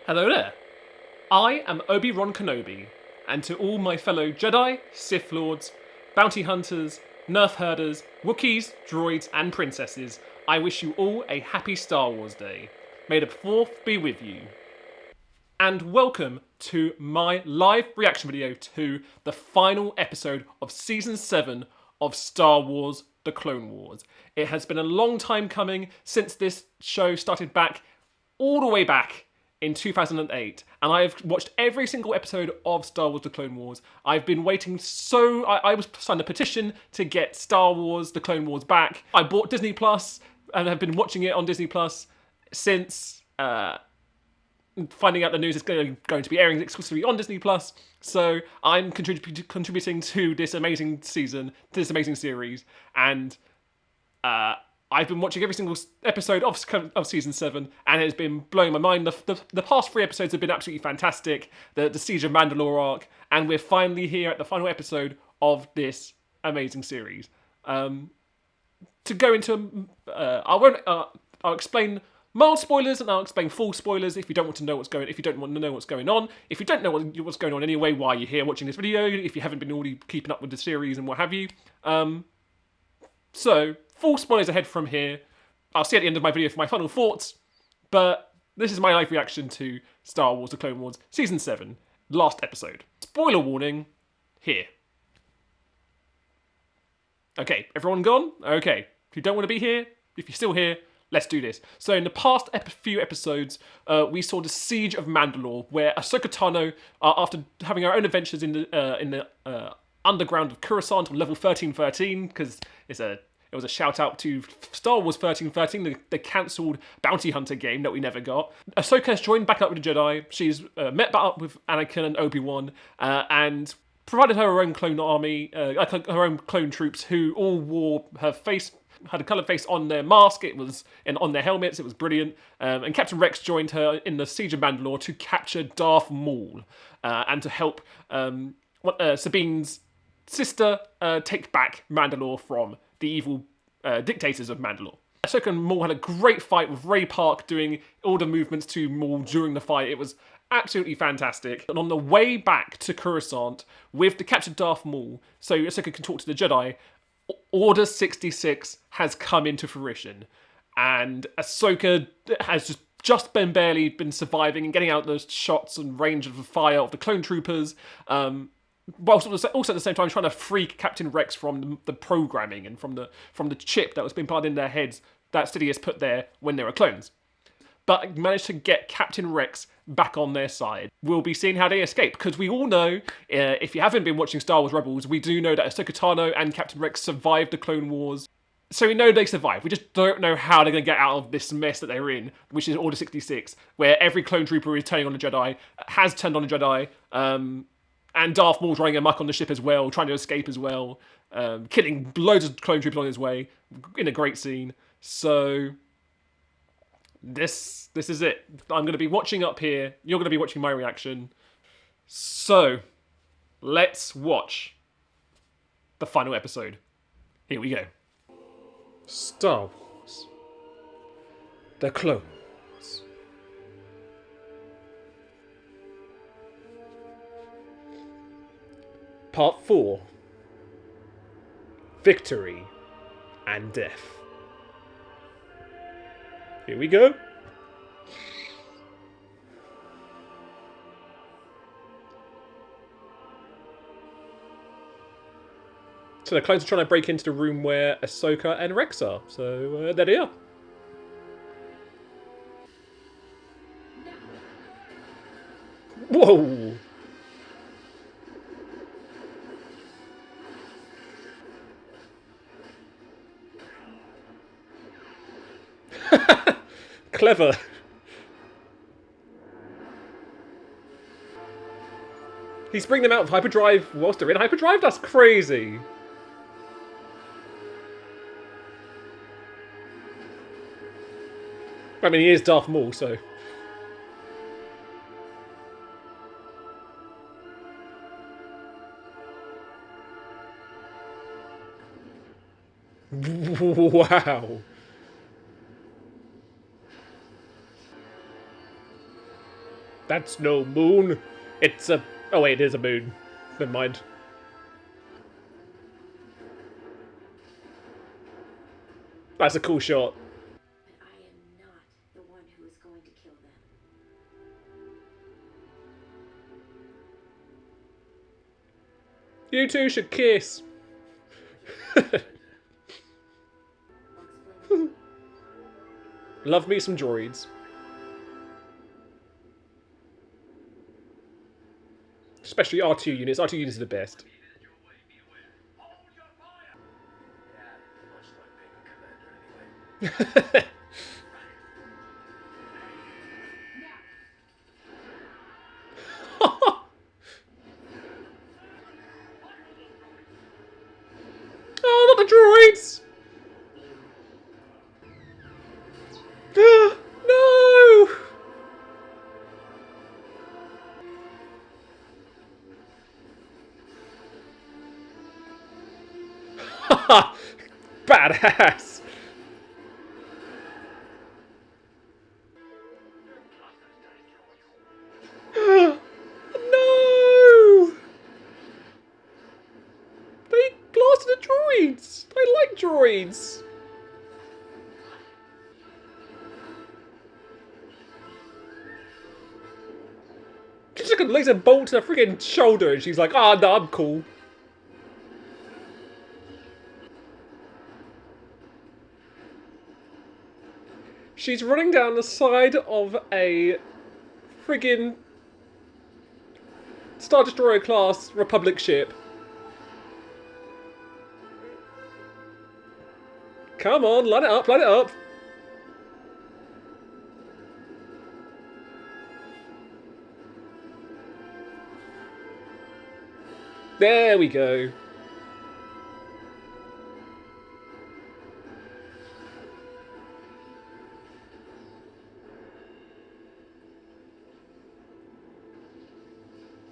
Hello there. I am Obi-Ron Kenobi, and to all my fellow Jedi, Sith Lords, bounty hunters, Nerf Herders, Wookies, Droids, and Princesses, I wish you all a happy Star Wars Day. May the 4th be with you. And welcome to my live reaction video to the final episode of Season 7 of Star Wars The Clone Wars. It has been a long time coming since this show started back, all the way back in 2008, and I've watched every single episode of Star Wars The Clone Wars. I've been waiting I was signed a petition to get Star Wars The Clone Wars back. I bought Disney Plus and have been watching it on Disney Plus since finding out the news it's going to be airing exclusively on Disney Plus. So I'm contributing to this amazing season, to this amazing series, and I've been watching every single episode of Season 7, and it has been blowing my mind. The past 3 episodes have been absolutely fantastic. The Siege of Mandalore arc, and we're finally here at the final episode of this amazing series. To go into, I'll explain mild spoilers and I'll explain full spoilers if you don't want to know what's going. If you don't want to know what's going on, if you don't know what's going on anyway, why you're here watching this video, if you haven't been already keeping up with the series and what have you. So, full spoilers ahead from here. I'll see at the end of my video for my final thoughts, but this is my live reaction to Star Wars The Clone Wars Season 7, last episode. Spoiler warning, here. Okay, everyone gone? Okay, if you don't want to be here, if you're still here, let's do this. So in the past few episodes, we saw the Siege of Mandalore, where Ahsoka Tano, after having her own adventures in the underground of Coruscant on level 1313, because it was a shout out to Star Wars 1313, the cancelled bounty hunter game that we never got. Ahsoka has joined back up with the Jedi. She's met back up with Anakin and Obi-Wan, and provided her own clone army, her own clone troops who all wore had a coloured face on their mask. It was on their helmets. It was brilliant. And Captain Rex joined her in the Siege of Mandalore to capture Darth Maul and to help Sabine's sister take back Mandalore from the evil dictators of Mandalore. Ahsoka and Maul had a great fight with Ray Park doing all the movements to Maul during the fight. It was absolutely fantastic. And on the way back to Coruscant with the captured Darth Maul, so Ahsoka can talk to the Jedi, Order 66 has come into fruition. And Ahsoka has just barely been surviving and getting out those shots and range of the fire of the clone troopers, whilst also at the same time trying to free Captain Rex from the programming and from the chip that was being planted in their heads that Sidious put there when they were clones. But managed to get Captain Rex back on their side. We'll be seeing how they escape, because we all know, if you haven't been watching Star Wars Rebels, we do know that Ahsoka Tano and Captain Rex survived the Clone Wars. So we know they survived. We just don't know how they're going to get out of this mess that they're in, which is Order 66, where every clone trooper is turning on the Jedi, has turned on the Jedi, and Darth Maul's running amok on the ship as well, trying to escape as well, killing loads of clone troopers on his way, in a great scene. So this is it. I'm going to be watching up here. You're going to be watching my reaction. So let's watch the final episode. Here we go. Star Wars The Clone Wars. Part 4. Victory and Death. Here we go. So the clones are trying to break into the room where Ahsoka and Rex are. So there they are. Whoa! Clever. He's bringing them out of hyperdrive whilst they're in hyperdrive? That's crazy. I mean, he is Darth Maul, so... Wow. That's no moon. It's a... Oh wait, it is a moon. Never mind. That's a cool shot. But I am not the one who is going to kill them. You two should kiss. Love me some droids. Especially R2 units. R2 units are the best. Oh, not the droids! No! Haha! Badass! No! They blasted the droids! I like droids! She took a laser bolt to her freaking shoulder and she's like, ah, oh, no, I'm cool. She's running down the side of a friggin' Star Destroyer class Republic ship. Come on, light it up, light it up. There we go.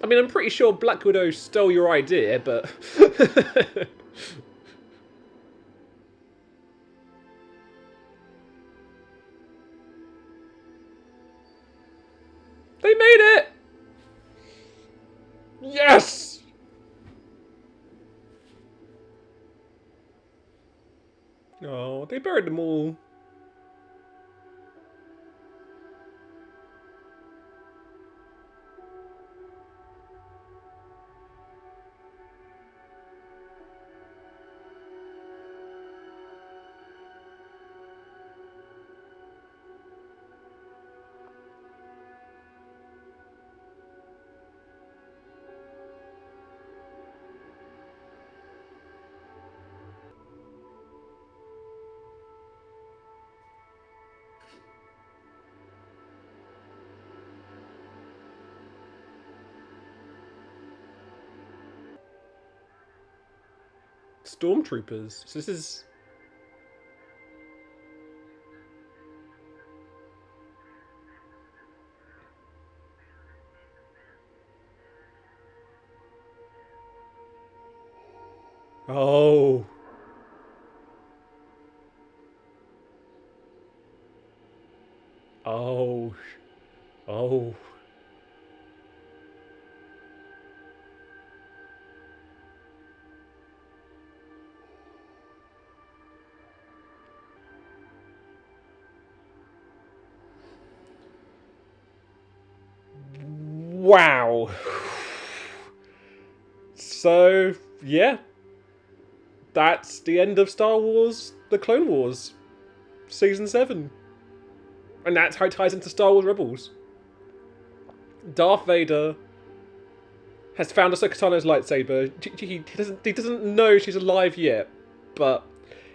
I mean, I'm pretty sure Black Widow stole your idea, but... They made it! Yes! Oh, they buried them all. Stormtroopers. So this is... Oh. Oh. Oh. Wow. So, yeah. That's the end of Star Wars The Clone Wars. Season 7. And that's how it ties into Star Wars Rebels. Darth Vader has found Ahsoka Tano's lightsaber. He doesn't know she's alive yet. But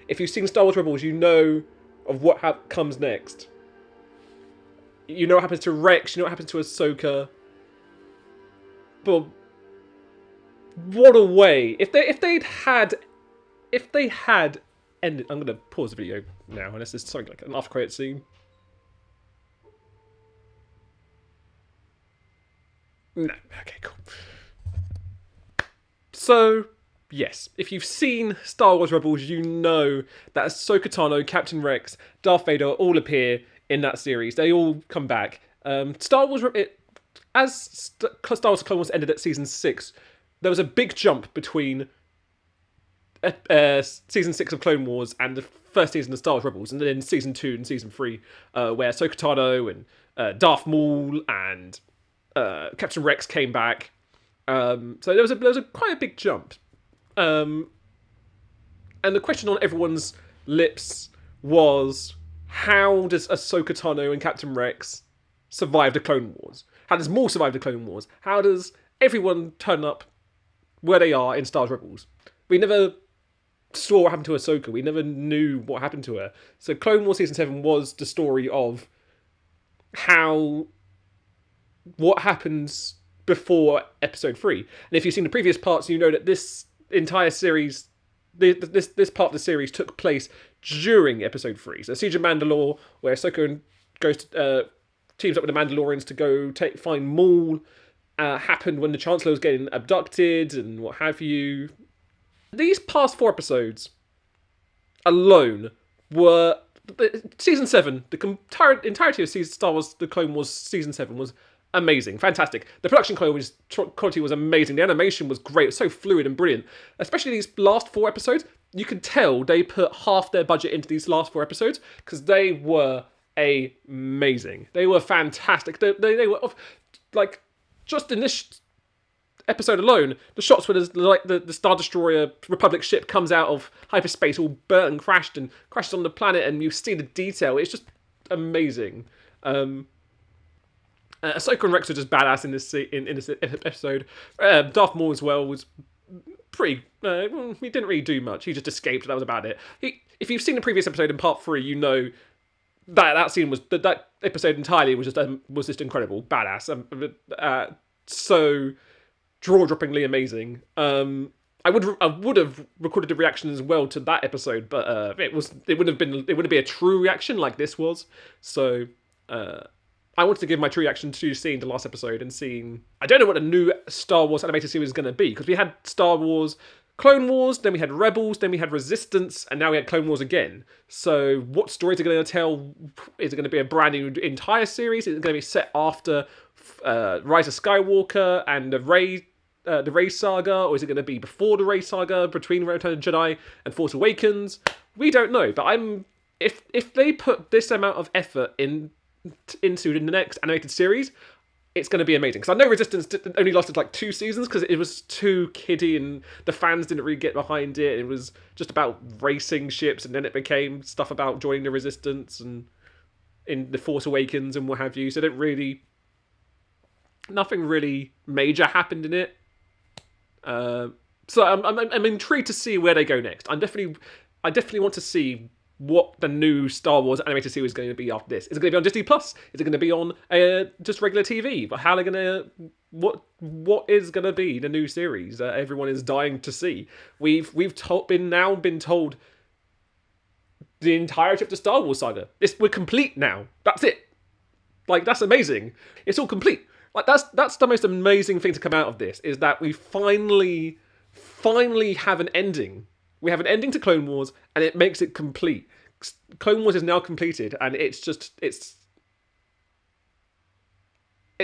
if you've seen Star Wars Rebels, you know of what comes next. You know what happens to Rex, you know what happens to Ahsoka. But what a way! If they had ended, I'm gonna pause the video now, unless there's something like an after credit scene. No, okay, cool. So yes, if you've seen Star Wars Rebels, you know that Ahsoka Tano, Captain Rex, Darth Vader all appear in that series. They all come back. Star Wars Star Wars: The Clone Wars ended at season 6, there was a big jump between season 6 of Clone Wars and the first season of Star Wars Rebels, and then season 2 and season 3, where Ahsoka Tano and Darth Maul and Captain Rex came back. So there was a quite a big jump. And the question on everyone's lips was, how does Ahsoka Tano and Captain Rex survive the Clone Wars? How does Maul survive the Clone Wars? How does everyone turn up where they are in Star Wars Rebels? We never saw what happened to Ahsoka. We never knew what happened to her. So Clone Wars Season 7 was the story of what happens before Episode 3. And if you've seen the previous parts, you know that this entire series, this part of the series took place during Episode 3. So Siege of Mandalore, where Ahsoka teams up with the Mandalorians to go find Maul, happened when the Chancellor was getting abducted and what have you. These past 4 episodes alone were... Season 7, the entirety of Star Wars The Clone Wars Season 7 was amazing, fantastic. The production quality was amazing. The animation was great. It was so fluid and brilliant. Especially these last 4 episodes, you could tell they put half their budget into these last 4 episodes because they were amazing. They were fantastic. They were like, just in this episode alone, the shots where the Star Destroyer Republic ship comes out of hyperspace all burnt and crashes on the planet, and you see the detail. It's just amazing. Ahsoka and Rex are just badass in this episode. Darth Maul as well was pretty... he didn't really do much. He just escaped. That was about it. If you've seen the previous episode in part 3, you know that scene was... That episode entirely was just incredible. Badass. So jaw-droppingly amazing. I would have recorded a reaction as well to that episode, but it wouldn't be a true reaction like this was. So I wanted to give my true reaction to seeing the last episode and seeing... I don't know what the new Star Wars animated series is going to be, because we had Star Wars Clone Wars, then we had Rebels, then we had Resistance, and now we had Clone Wars again. So what stories are going to tell? Is it going to be a brand new entire series? Is it going to be set after Rise of Skywalker and the Rey saga, or is it going to be before the Rey saga, between Return of the Jedi and Force Awakens? We don't know, but if they put this amount of effort into the next animated series, it's going to be amazing. Because I know Resistance only lasted like 2 seasons because it was too kiddie and the fans didn't really get behind it. It was just about racing ships, and then it became stuff about joining the Resistance and in the Force Awakens and what have you. So nothing really major happened in it. So I'm intrigued to see where they go next. I definitely want to see what the new Star Wars animated series is going to be after this. Is it going to be on Disney Plus? Is it going to be on just regular TV? But how are they going to... What is going to be the new series that everyone is dying to see? We've been told the entirety of the Star Wars saga. We're complete now. That's it. Like, that's amazing. It's all complete. Like, that's the most amazing thing to come out of this, is that we finally have an ending. We have an ending to Clone Wars, and it makes it complete. Clone Wars is now completed, and it's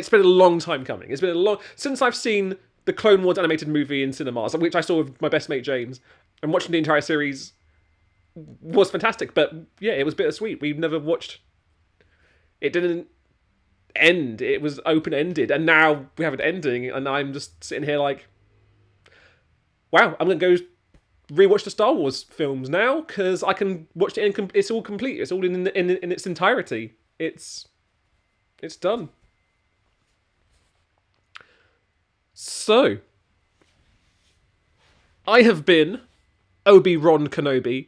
been a long time coming. It's been since I've seen the Clone Wars animated movie in cinemas, which I saw with my best mate James, and watching the entire series was fantastic. But yeah, it was bittersweet. We've never watched... It didn't end. It was open-ended, and now we have an ending, and I'm just sitting here like, wow, I'm going to go rewatch the Star Wars films now, because I can watch it and it's all complete. It's all in its entirety. It's done. So, I have been Obi-Ron Kenobi,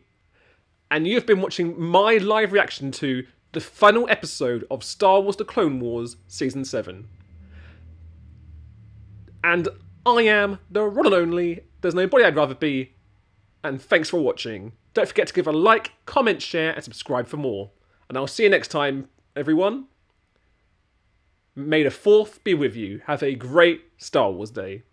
and you have been watching my live reaction to the final episode of Star Wars The Clone Wars Season 7. And I am the one and only, there's nobody I'd rather be, and thanks for watching. Don't forget to give a like, comment, share, and subscribe for more. And I'll see you next time, everyone. May the 4th be with you. Have a great Star Wars day.